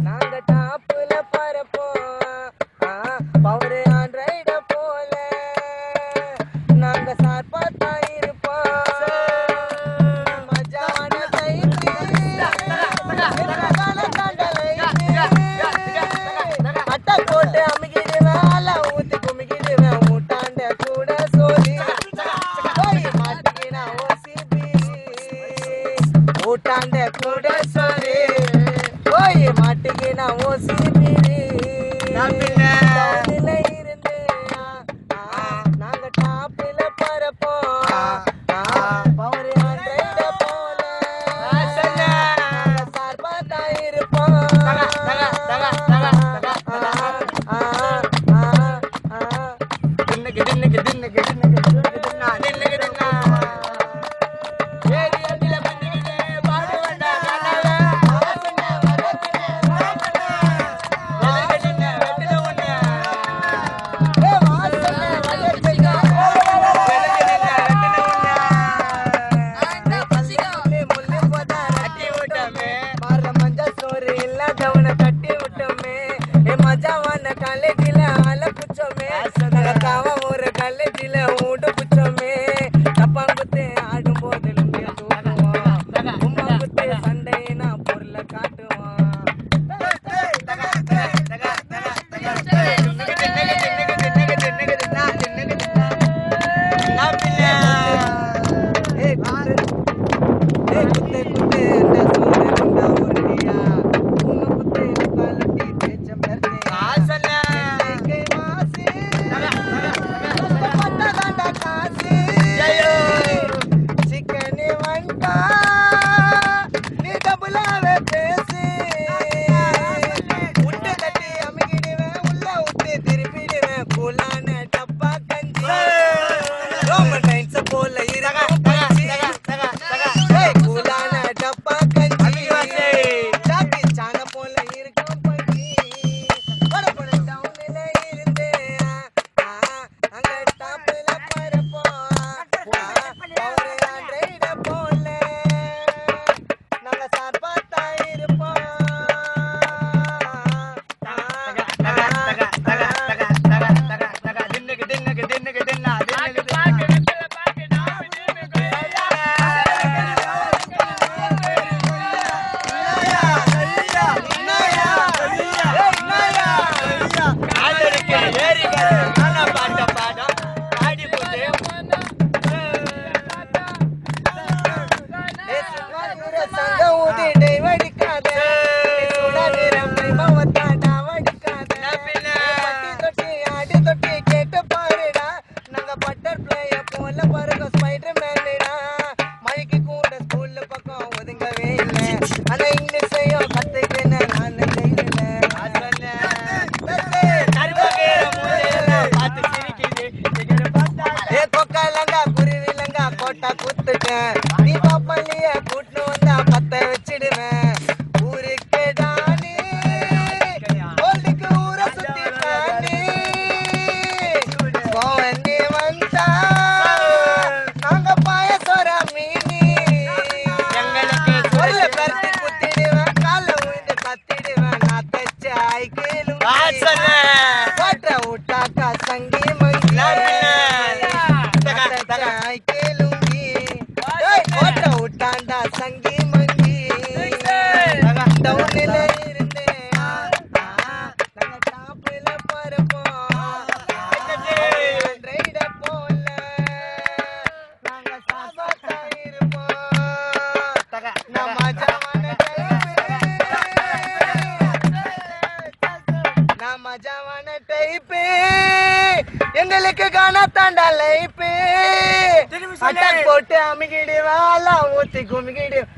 நாங்க டாப்புல பரப்போம் பவர் ஆண்ட்ராய்ட போல நாங்க சார்பா தான் இருப்போம் மஜான டைப்பு அட்டை போட்டு அமுகிடுவேன் அல ஊத்தி குமிக்கிடுவேன் முட்டாண்ட கூட சோதி மாட்டிக்கினா ஓசிபி முட்டாண்ட கூட சோதி ஓய் மாட்டிக்கினா ஓசிபி இருந்து நாங்க டாப்பில பரப்போம் பவர் ஆண்ட்ராய்ட போல சார்பா தான் இருப்போம் தட்டி விட்டோமே மஜாவான காலேஜில ஆல புச்சோமே காவ ஒரு காலேஜில ஊடு புச்சோமே தப்பாங்குத்து ஆடும் போது உமாங்குத்து சண்டைனா பொருளை காட்டுவான் நீ பாப்பலிய கூட்டு வந்தா பத்த வச்சிடுவேன் ஊருக்கு டானி ஓல்டுக்கு ஊர சுத்தி தாண்டி கோவந்தி வந்தா நாங்க பாயசோர மீனி எங்களுக்கு சொல்ல பருத்தி குத்திடுவேன் கால உயிந்து கத்திடுவேன் நான் தச்ச ஐக்கிலும் ஓட்ட விட்டாக்கா சங்கி மங்கி ஐக்கிலும் விட்டாண்டா சங்கி மங்கி டவுனில இருந்தேன் நாங்க டாப்பில பரப்போம் ரைட போல நாங்க சாப்பாட்டா இருப்போம் நம்ம ஜவான டைப்பு எங்களுக்கு காணத்தாண்டா லைப்பு அட்டாக் போட்டு அமுகிடுவேன் ஊத்தி குமிக்கிடுவேன்